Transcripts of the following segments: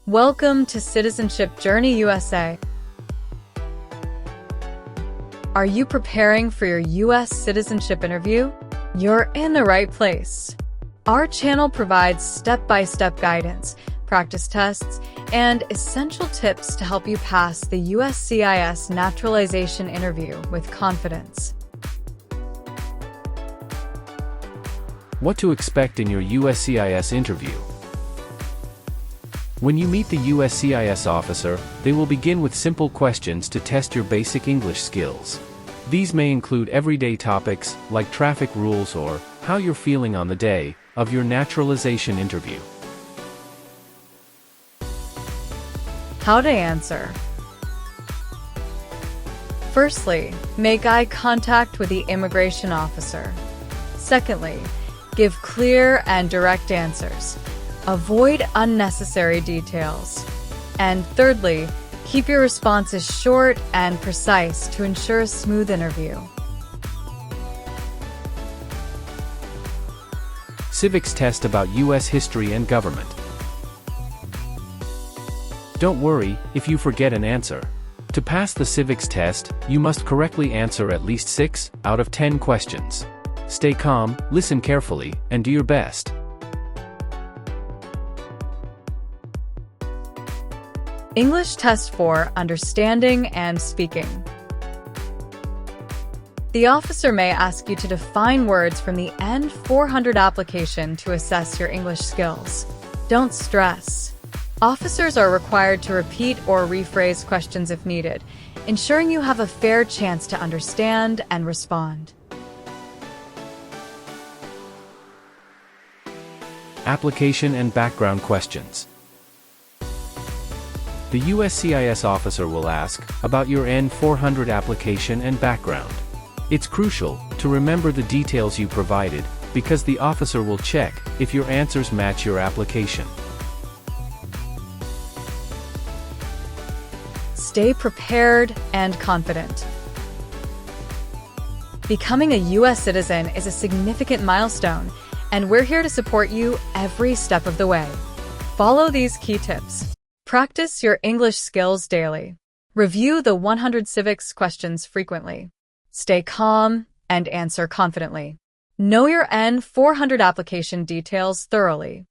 Welcome to Citizenship Journey USA. Are you preparing for your U.S. citizenship interview? You're in the right place. Our channel provides step-by-step guidance, practice tests, and essential tips to help you pass the USCIS Naturalization interview with confidence. What to expect in your USCIS interview. When you meet the USCIS officer, they will begin with simple questions to test your basic English skills. These may include everyday topics, like traffic rules or how you're feeling on the day of your naturalization interview. How to answer. Firstly, make eye contact with the immigration officer. Secondly, give clear and direct answers. Avoid unnecessary details. And thirdly, keep your responses short and precise to ensure a smooth interview. Civics test about U.S. history and government. Don't worry if you forget an answer. To pass the civics test, you must correctly answer at least 6 out of 10 questions. Stay calm, listen carefully, and do your best. English test for understanding and speaking. The officer may ask you to define words from the N400 application to assess your English skills. Don't stress. Officers are required to repeat or rephrase questions if needed, ensuring you have a fair chance to understand and respond. Application and background questions. The USCIS officer will ask about your N400 application and background. It's crucial to remember the details you provided, because the officer will check if your answers match your application. Stay prepared and confident. Becoming a U.S. citizen is a significant milestone, and we're here to support you every step of the way. Follow these key tips. Practice your English skills daily. Review the 100 civics questions frequently. Stay calm and answer confidently. Know your N400 application details thoroughly.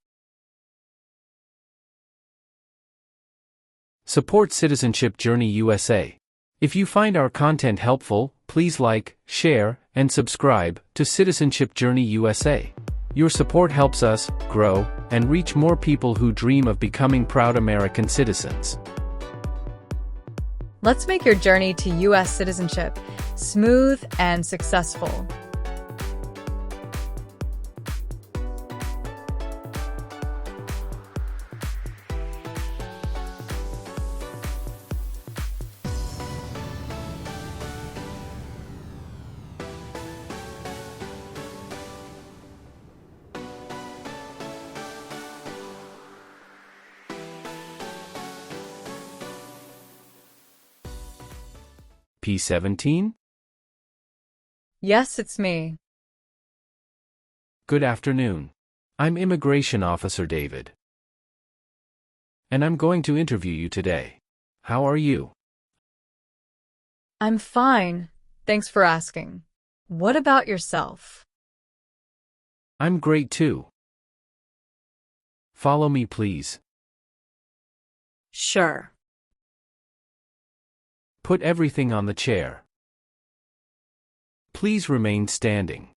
Support Citizenship Journey USA. If you find our content helpful, please like, share, and subscribe to Citizenship Journey USA. Your support helps us grow and reach more people who dream of becoming proud American citizens. Let's make your journey to U.S. citizenship smooth and successful. P17? Yes, it's me. Good afternoon. I'm Immigration Officer David. And I'm going to interview you today. How are you? I'm fine. Thanks for asking. What about yourself? I'm great too. Follow me, please. Sure. Put everything on the chair. Please remain standing.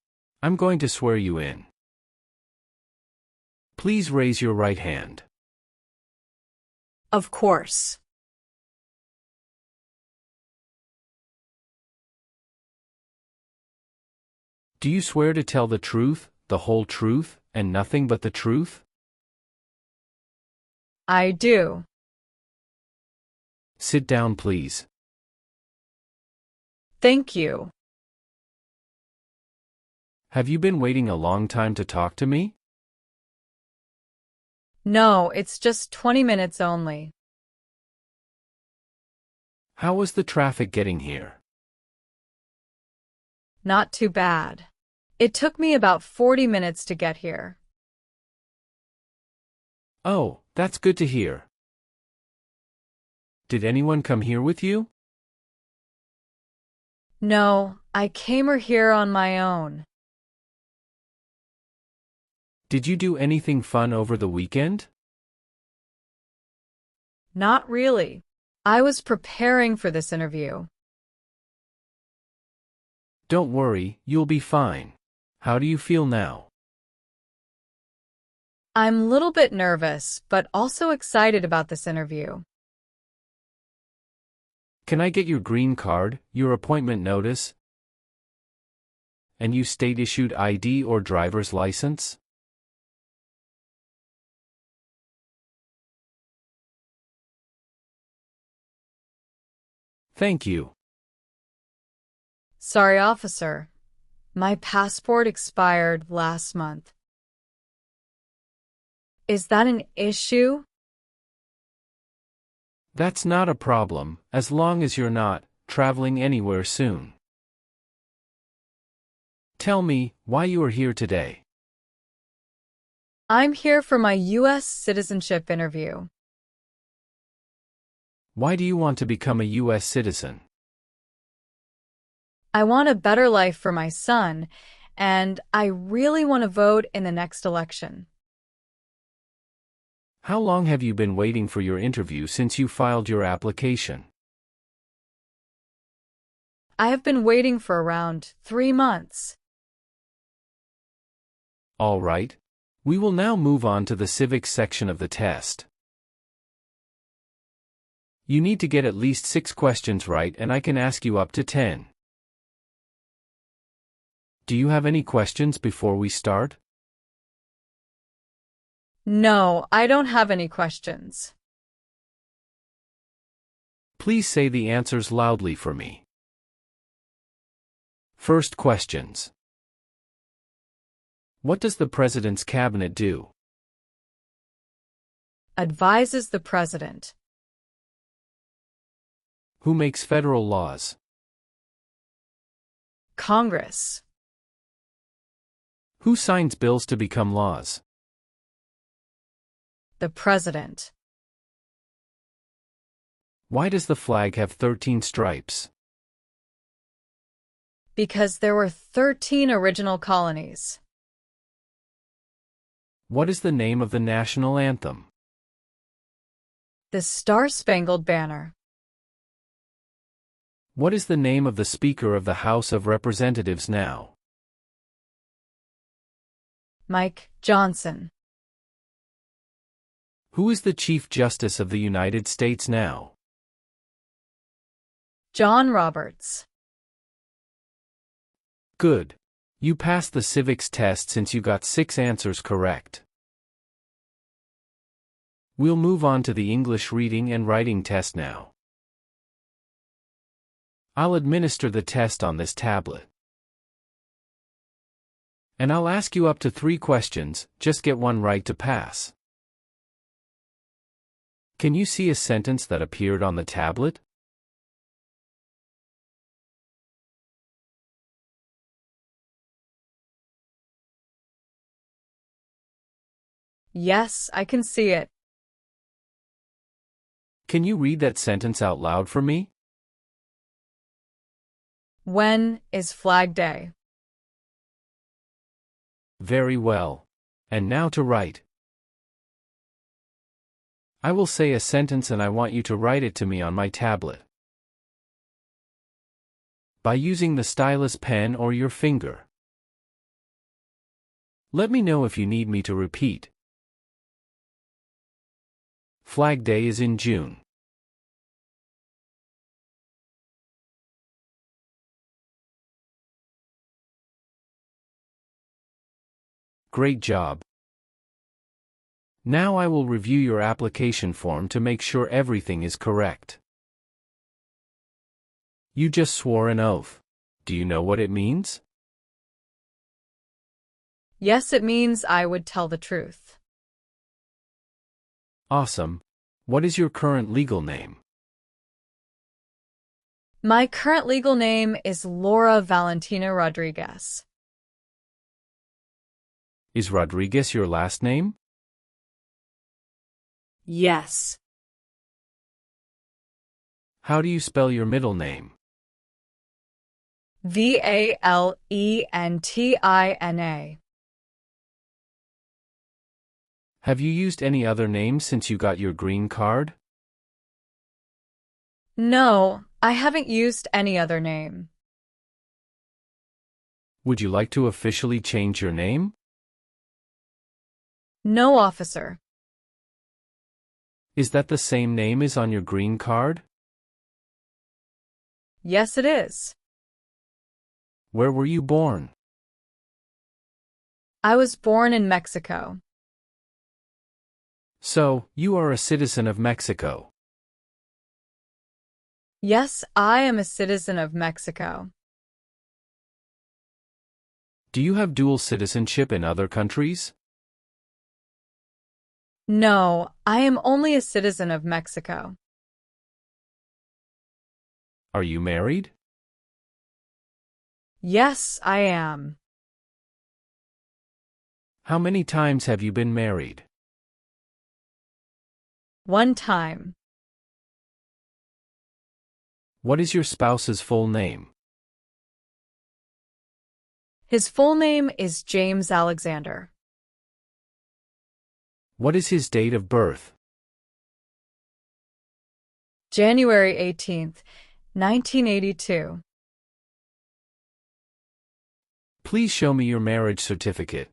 I'm going to swear you in. Please raise your right hand. Of course. Do you swear to tell the truth, the whole truth, and nothing but the truth? I do. Sit down, please. Thank you. Have you been waiting a long time to talk to me? No, it's just 20 minutes only. How was the traffic getting here? Not too bad. It took me about 40 minutes to get here. Oh, that's good to hear. Did anyone come here with you? No, I came here on my own. Did you do anything fun over the weekend? Not really. I was preparing for this interview. Don't worry, you'll be fine. How do you feel now? I'm a little bit nervous, but also excited about this interview. Can I get your green card, your appointment notice, and your state-issued ID or driver's license? Thank you. Sorry, officer. My passport expired last month. Is that an issue? That's not a problem, as long as you're not traveling anywhere soon. Tell me why you are here today. I'm here for my U.S. citizenship interview. Why do you want to become a U.S. citizen? I want a better life for my son, and I really want to vote in the next election. How long have you been waiting for your interview since you filed your application? I have been waiting for around 3 months. All right. We will now move on to the civics section of the test. You need to get at least 6 questions right, and I can ask you up to 10. Do you have any questions before we start? No, I don't have any questions. Please say the answers loudly for me. First questions. What does the President's Cabinet do? Advises the President. Who makes federal laws? Congress. Who signs bills to become laws? The President. Why does the flag have 13 stripes? Because there were 13 original colonies. What is the name of the national anthem? The Star-Spangled Banner. What is the name of the Speaker of the House of Representatives now? Mike Johnson. Who is the Chief Justice of the United States now? John Roberts. Good. You passed the civics test since you got 6 answers correct. We'll move on to the English reading and writing test now. I'll administer the test on this tablet. And I'll ask you up to 3 questions, just get one right to pass. Can you see a sentence that appeared on the tablet? Yes, I can see it. Can you read that sentence out loud for me? When is Flag Day? Very well. And now to write. I will say a sentence and I want you to write it to me on my tablet. By using the stylus pen or your finger. Let me know if you need me to repeat. Flag Day is in June. Great job. Now I will review your application form to make sure everything is correct. You just swore an oath. Do you know what it means? Yes, it means I would tell the truth. Awesome. What is your current legal name? My current legal name is Laura Valentina Rodriguez. Is Rodriguez your last name? Yes. How do you spell your middle name? Valentina. Have you used any other name since you got your green card? No, I haven't used any other name. Would you like to officially change your name? No, officer. Is that the same name as on your green card? Yes, it is. Where were you born? I was born in Mexico. So, you are a citizen of Mexico. Yes, I am a citizen of Mexico. Do you have dual citizenship in other countries? No, I am only a citizen of Mexico. Are you married? Yes, I am. How many times have you been married? One time. What is your spouse's full name? His full name is James Alexander. What is his date of birth? January 18th, 1982. Please show me your marriage certificate.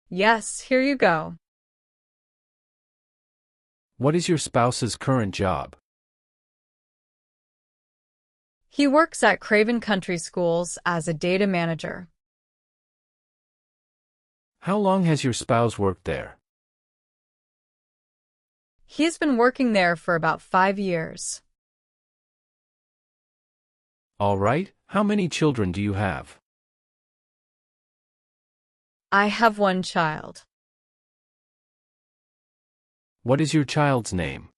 Yes, here you go. What is your spouse's current job? He works at Craven Country Schools as a data manager. How long has your spouse worked there? He has been working there for about 5 years. All right, how many children do you have? I have one child. What is your child's name?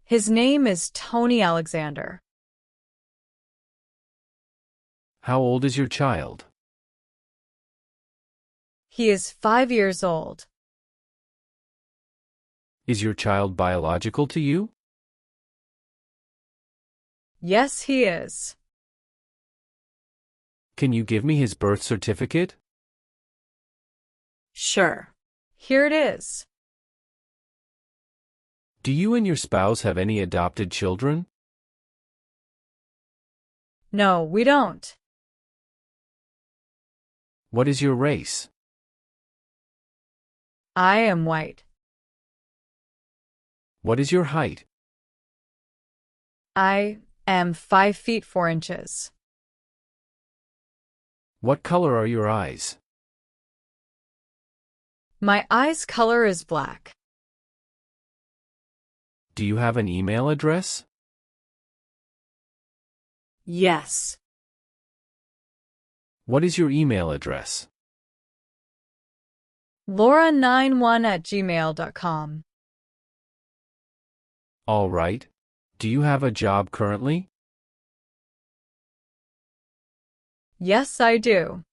His name is Tony Alexander. How old is your child? He is 5 years old. Is your child biological to you? Yes, he is. Can you give me his birth certificate? Sure. Here it is. Do you and your spouse have any adopted children? No, we don't. What is your race? I am white. What is your height? I am 5 feet 4 inches. What color are your eyes? My eyes' color is black. Do you have an email address? Yes. What is your email address? Laura91@gmail.com. All right. Do you have a job currently? Yes, I do.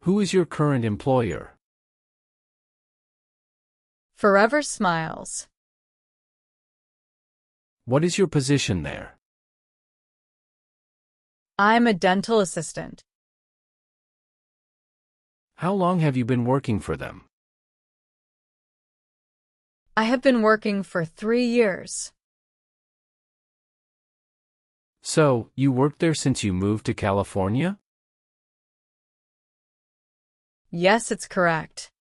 Who is your current employer? Forever Smiles. What is your position there? I'm a dental assistant. How long have you been working for them? I have been working for 3 years. So, you worked there since you moved to California? Yes, it's correct.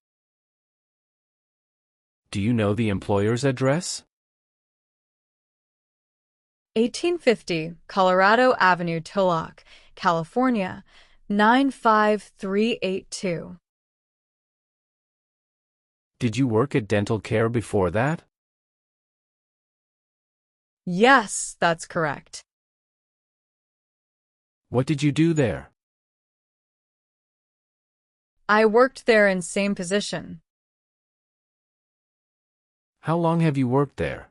Do you know the employer's address? 1850 Colorado Avenue, Tulloch, California, 95382. Did you work at dental care before that? Yes, that's correct. What did you do there? I worked there in same position. How long have you worked there?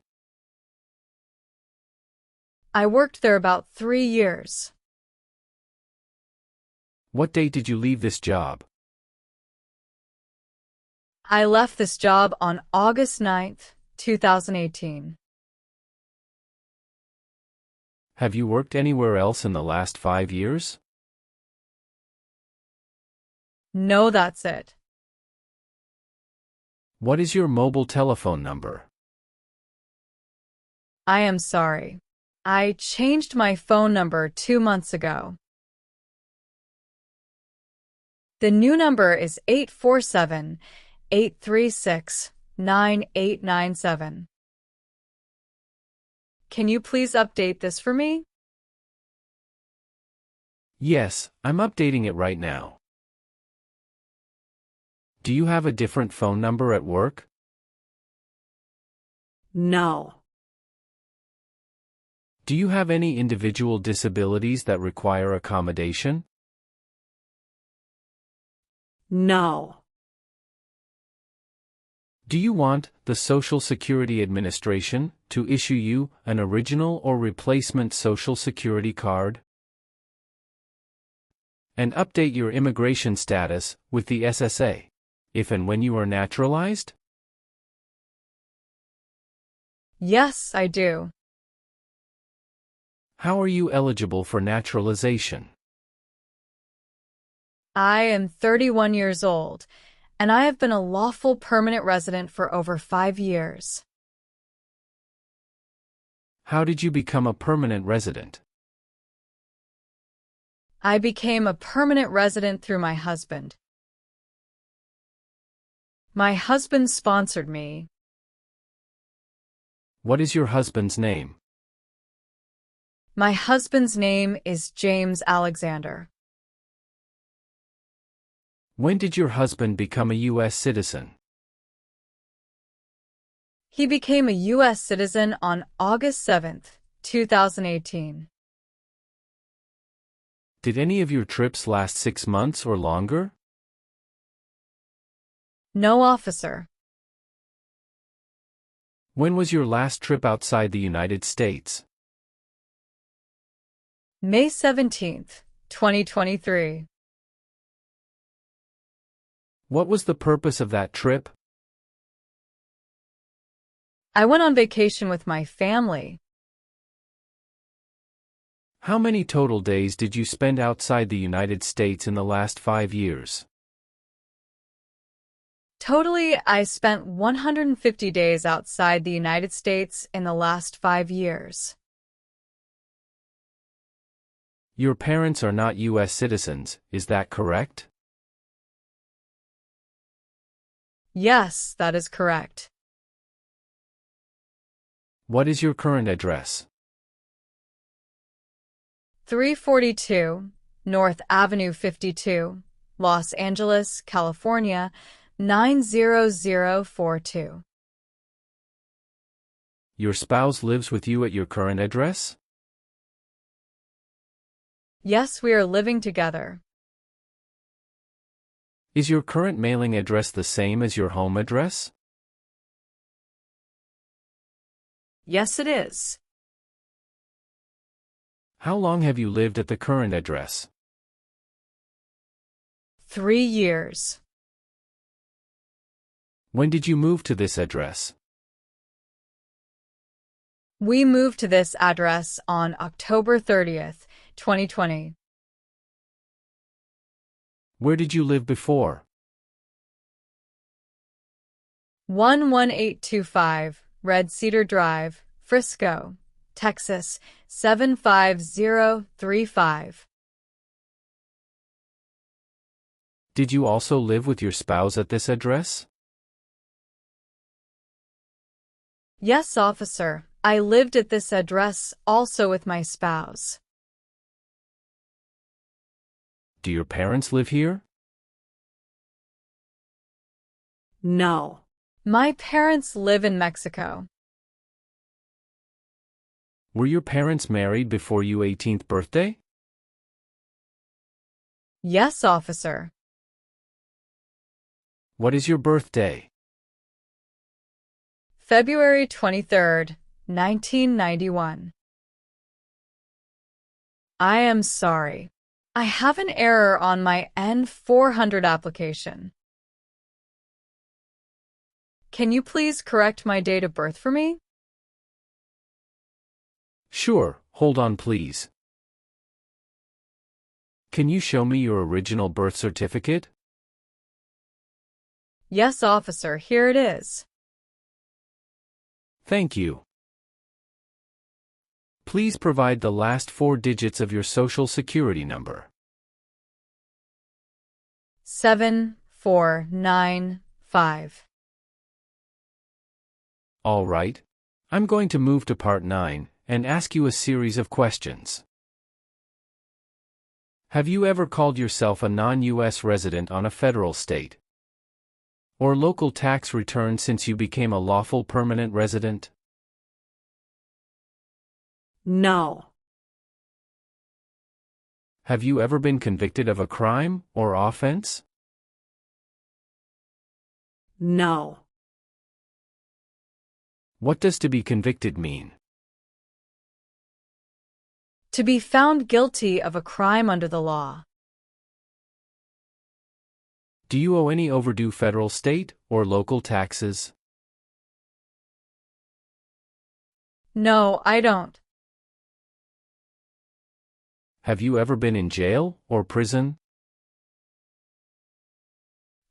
I worked there about 3 years. What date did you leave this job? I left this job on August 9th, 2018. Have you worked anywhere else in the last 5 years? No, that's it. What is your mobile telephone number? I am sorry. I changed my phone number 2 months ago. The new number is 847-836-9897. Can you please update this for me? Yes, I'm updating it right now. Do you have a different phone number at work? No. Do you have any individual disabilities that require accommodation? No. Do you want the Social Security Administration to issue you an original or replacement Social Security card? And update your immigration status with the SSA, if and when you are naturalized? Yes, I do. How are you eligible for naturalization? I am 31 years old, and I have been a lawful permanent resident for over 5 years. How did you become a permanent resident? I became a permanent resident through my husband. My husband sponsored me. What is your husband's name? My husband's name is James Alexander. When did your husband become a U.S. citizen? He became a U.S. citizen on August 7th, 2018. Did any of your trips last 6 months or longer? No, officer. When was your last trip outside the United States? May 17th, 2023. What was the purpose of that trip? I went on vacation with my family. How many total days did you spend outside the United States in the last 5 years? Totally, I spent 150 days outside the United States in the last 5 years. Your parents are not U.S. citizens, is that correct? Yes, that is correct. What is your current address? 342 North Avenue 52, Los Angeles, California, 90042. Your spouse lives with you at your current address? Yes, we are living together. Is your current mailing address the same as your home address? Yes, it is. How long have you lived at the current address? 3 years. When did you move to this address? We moved to this address on October 30th, 2020. Where did you live before? 11825 Red Cedar Drive, Frisco, Texas, 75035. Did you also live with your spouse at this address? Yes, officer. I lived at this address also with my spouse. Do your parents live here? No. My parents live in Mexico. Were your parents married before your 18th birthday? Yes, officer. What is your birthday? February 23rd, 1991. I am sorry. I have an error on my N400 application. Can you please correct my date of birth for me? Sure, hold on please. Can you show me your original birth certificate? Yes, officer, here it is. Thank you. Please provide the last 4 digits of your social security number. 7495. All right. I'm going to move to Part 9 and ask you a series of questions. Have you ever called yourself a non-U.S. resident on a federal, state, or local tax return since you became a lawful permanent resident? No. Have you ever been convicted of a crime or offense? No. What does to be convicted mean? To be found guilty of a crime under the law. Do you owe any overdue federal, state, or local taxes? No, I don't. Have you ever been in jail or prison?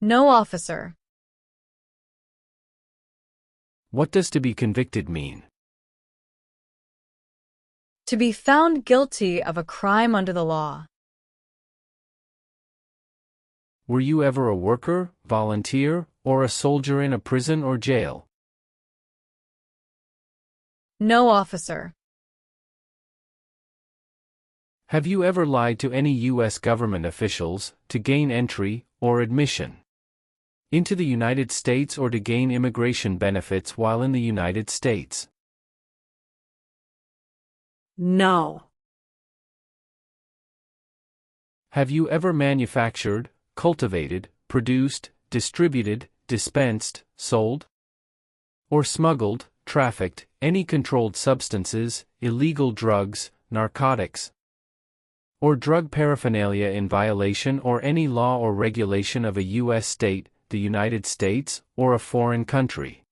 No, officer. What does to be convicted mean? To be found guilty of a crime under the law. Were you ever a worker, volunteer, or a soldier in a prison or jail? No, officer. Have you ever lied to any U.S. government officials to gain entry or admission into the United States or to gain immigration benefits while in the United States? No. Have you ever manufactured, cultivated, produced, distributed, dispensed, sold, or smuggled, trafficked, any controlled substances, illegal drugs, narcotics, or drug paraphernalia in violation or any law or regulation of a U.S. state, the United States, or a foreign country?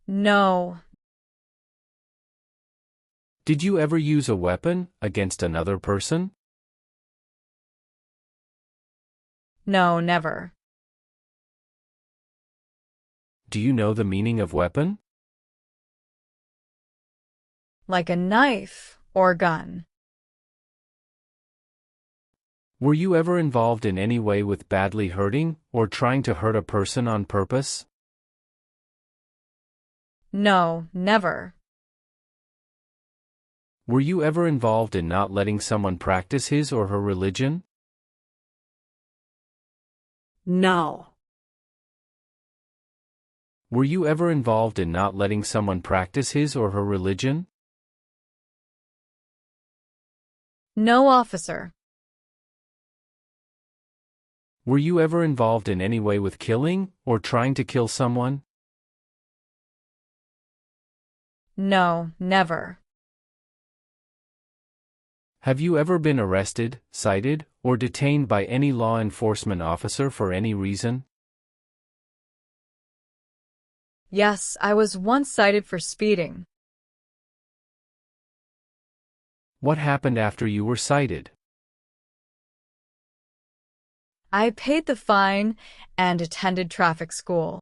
No. Did you ever use a weapon against another person? No, never. Do you know the meaning of weapon? Like a knife or gun. Were you ever involved in any way with badly hurting or trying to hurt a person on purpose? No, never. Were you ever involved in not letting someone practice his or her religion? No. Were you ever involved in not letting someone practice his or her religion? No, officer. Were you ever involved in any way with killing or trying to kill someone? No, never. Have you ever been arrested, cited, or detained by any law enforcement officer for any reason? Yes, I was once cited for speeding. What happened after you were cited? I paid the fine and attended traffic school.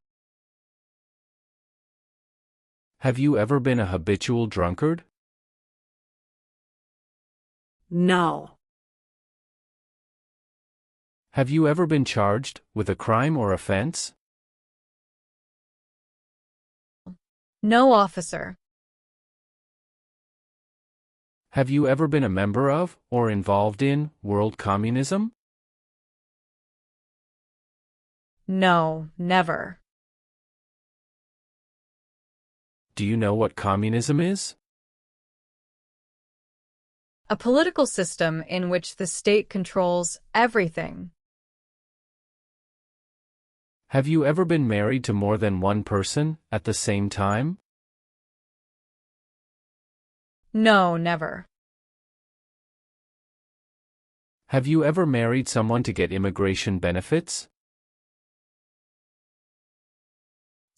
Have you ever been a habitual drunkard? No. Have you ever been charged with a crime or offense? No, officer. Have you ever been a member of, or involved in, world communism? No, never. Do you know what communism is? A political system in which the state controls everything. Have you ever been married to more than one person at the same time? No, never. Have you ever married someone to get immigration benefits?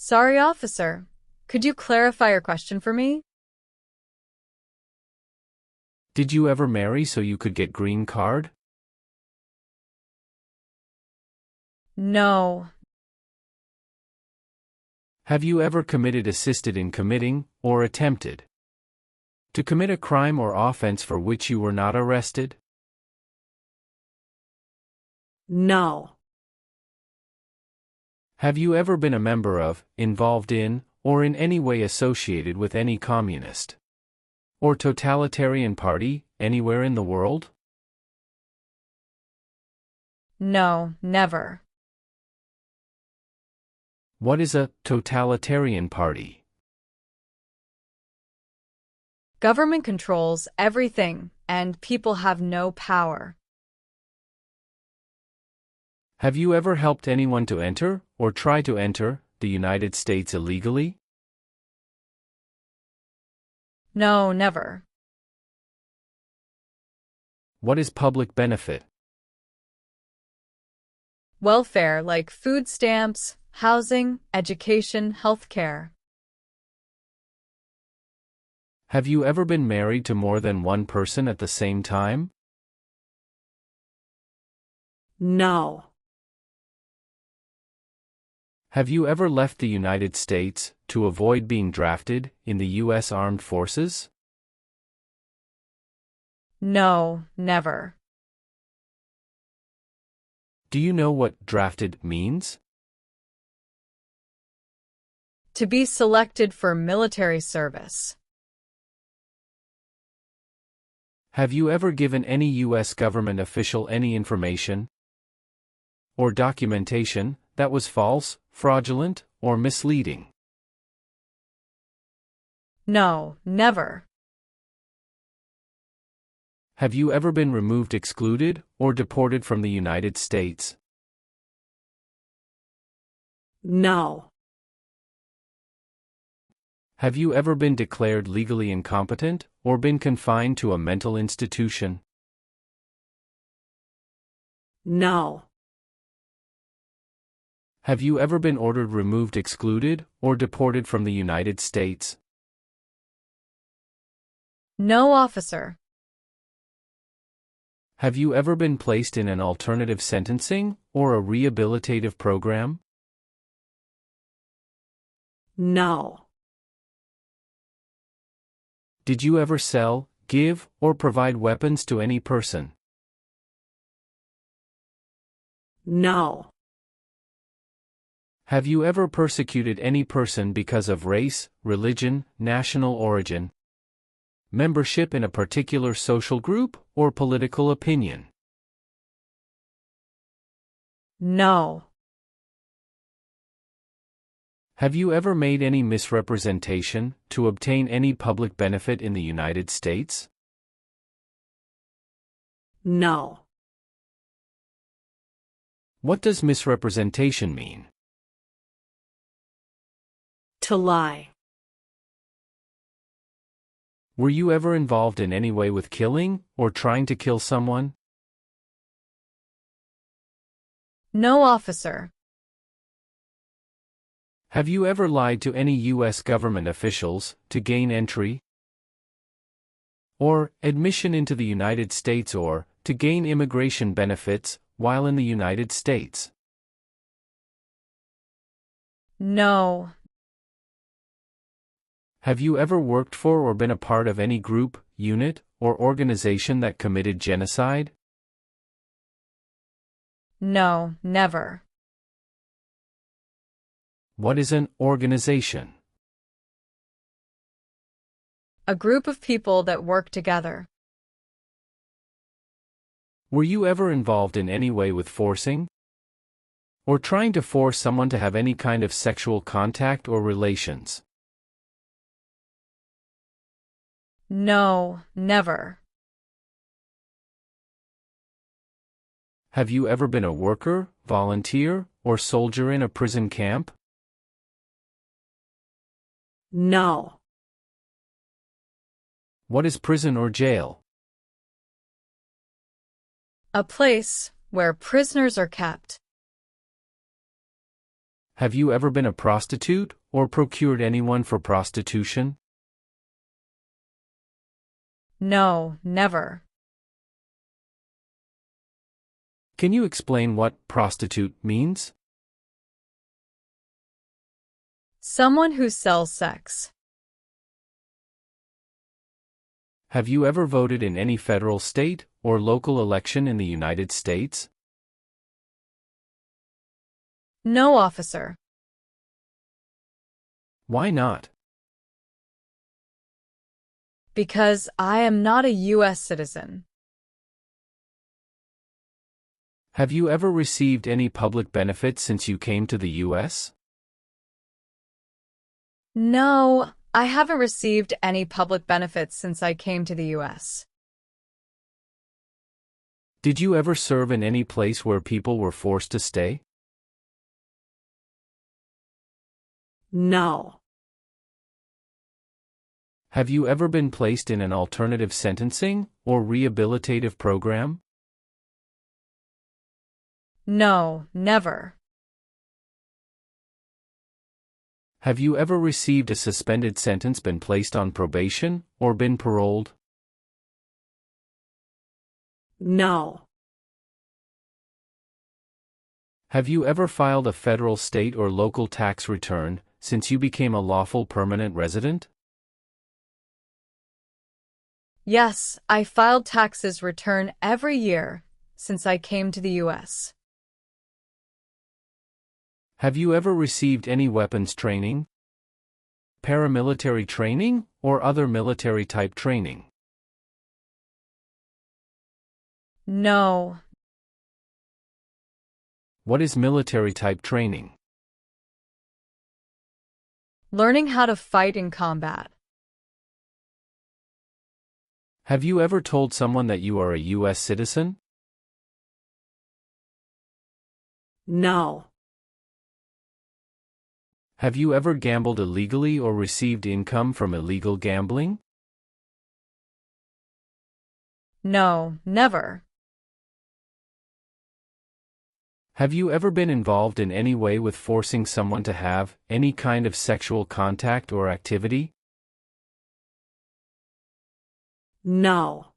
Sorry, officer. Could you clarify your question for me? Did you ever marry so you could get green card? No. Have you ever assisted in committing, or attempted to commit a crime or offense for which you were not arrested? No. Have you ever been a member of, involved in, or in any way associated with any communist or totalitarian party, anywhere in the world? No, never. What is a totalitarian party? Government controls everything, and people have no power. Have you ever helped anyone to enter, or try to enter, the United States illegally? No, never. What is public benefit? Welfare like food stamps, housing, education, healthcare. Have you ever been married to more than one person at the same time? No. Have you ever left the United States to avoid being drafted in the U.S. Armed Forces? No, never. Do you know what drafted means? To be selected for military service. Have you ever given any U.S. government official any information or documentation that was false, fraudulent, or misleading? No, never. Have you ever been removed, excluded, or deported from the United States? No. Have you ever been declared legally incompetent, or been confined to a mental institution? No. Have you ever been ordered removed, excluded, or deported from the United States? No, officer. Have you ever been placed in an alternative sentencing, or a rehabilitative program? No. Did you ever sell, give, or provide weapons to any person? No. Have you ever persecuted any person because of race, religion, national origin, membership in a particular social group, or political opinion? No. Have you ever made any misrepresentation to obtain any public benefit in the United States? No. What does misrepresentation mean? To lie. Were you ever involved in any way with killing, or trying to kill someone? No, officer. Have you ever lied to any U.S. government officials to gain entry or admission into the United States, or to gain immigration benefits while in the United States? No. Have you ever worked for or been a part of any group, unit, or organization that committed genocide? No, never. What is an organization? A group of people that work together. Were you ever involved in any way with forcing or trying to force someone to have any kind of sexual contact or relations? No, never. Have you ever been a worker, volunteer, or soldier in a prison camp? No. What is prison or jail? A place where prisoners are kept. Have you ever been a prostitute or procured anyone for prostitution? No, never. Can you explain what prostitute means? Someone who sells sex. Have you ever voted in any federal, state, or local election in the United States? No, officer. Why not? Because I am not a U.S. citizen. Have you ever received any public benefits since you came to the U.S.? No, I haven't received any public benefits since I came to the U.S. Did you ever serve in any place where people were forced to stay? No. Have you ever been placed in an alternative sentencing or rehabilitative program? No, never. Have you ever received a suspended sentence, been placed on probation, or been paroled? No. Have you ever filed a federal, state, or local tax return since you became a lawful permanent resident? Yes, I filed taxes return every year since I came to the U.S. Have you ever received any weapons training, paramilitary training, or other military-type training? No. What is military-type training? Learning how to fight in combat. Have you ever told someone that you are a U.S. citizen? No. Have you ever gambled illegally or received income from illegal gambling? No, never. Have you ever been involved in any way with forcing someone to have any kind of sexual contact or activity? No.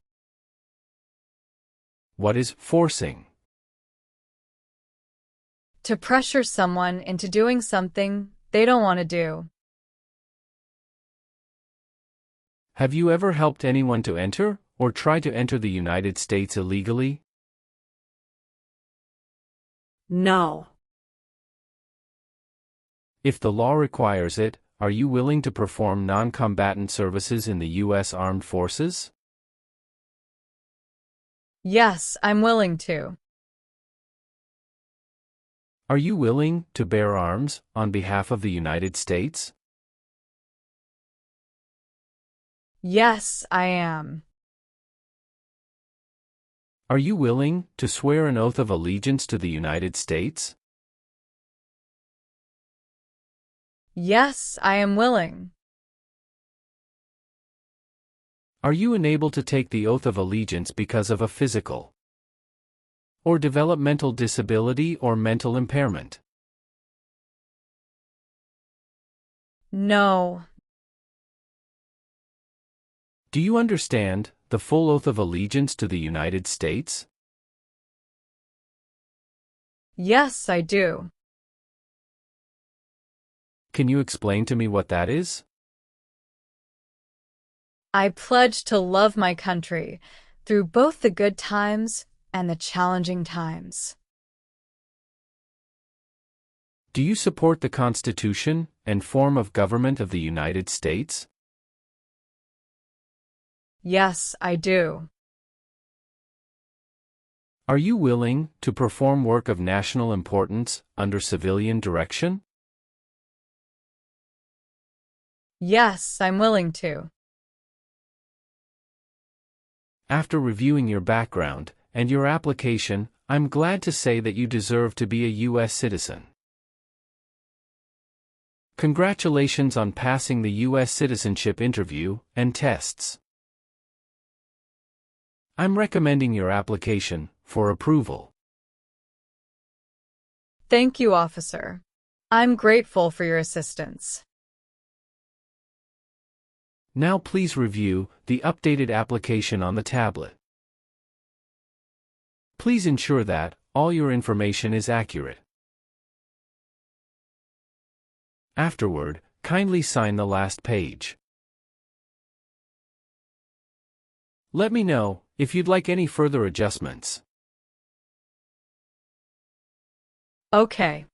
What is forcing? To pressure someone into doing something they don't want to do. Have you ever helped anyone to enter or try to enter the United States illegally? No. If the law requires it, are you willing to perform non-combatant services in the U.S. Armed Forces? Yes, I'm willing to. Are you willing to bear arms on behalf of the United States? Yes, I am. Are you willing to swear an oath of allegiance to the United States? Yes, I am willing. Are you unable to take the oath of allegiance because of a physical or developmental disability or mental impairment? No. Do you understand the full oath of allegiance to the United States? Yes, I do. Can you explain to me what that is? I pledge to love my country through both the good times and the challenging times. Do you support the Constitution and form of government of the United States? Yes, I do. Are you willing to perform work of national importance under civilian direction? Yes, I'm willing to. After reviewing your background and your application, I'm glad to say that you deserve to be a U.S. citizen. Congratulations on passing the U.S. citizenship interview and tests. I'm recommending your application for approval. Thank you, officer. I'm grateful for your assistance. Now please review the updated application on the tablet. Please ensure that all your information is accurate. Afterward, kindly sign the last page. Let me know if you'd like any further adjustments. Okay.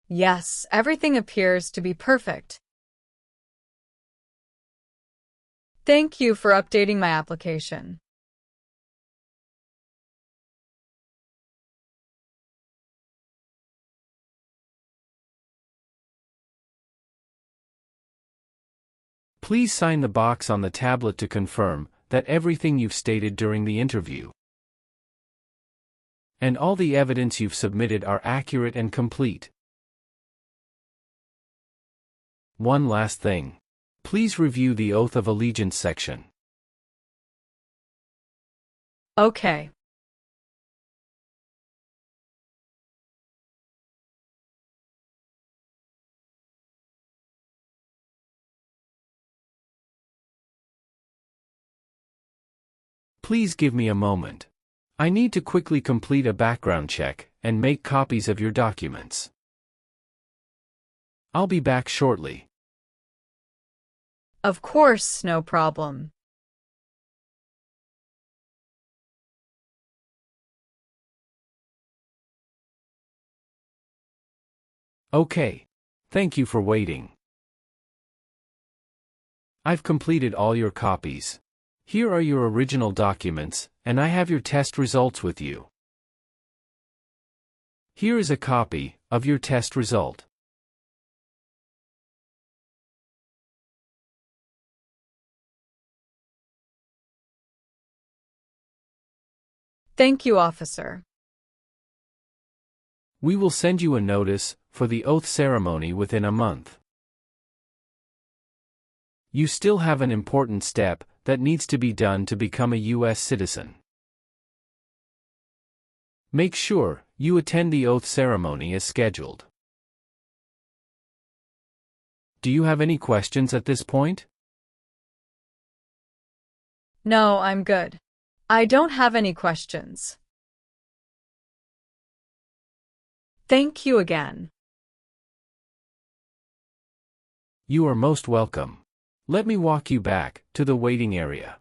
Yes, everything appears to be perfect. Thank you for updating my application. Please sign the box on the tablet to confirm that everything you've stated during the interview and all the evidence you've submitted are accurate and complete. One last thing. Please review the Oath of Allegiance section. Okay. Please give me a moment. I need to quickly complete a background check and make copies of your documents. I'll be back shortly. Of course, no problem. Okay. Thank you for waiting. I've completed all your copies. Here are your original documents, and I have your test results with you. Here is a copy of your test result. Thank you, officer. We will send you a notice for the oath ceremony within a month. You still have an important step that needs to be done to become a U.S. citizen. Make sure you attend the oath ceremony as scheduled. Do you have any questions at this point? No, I'm good. I don't have any questions. Thank you again. You are most welcome. Let me walk you back to the waiting area.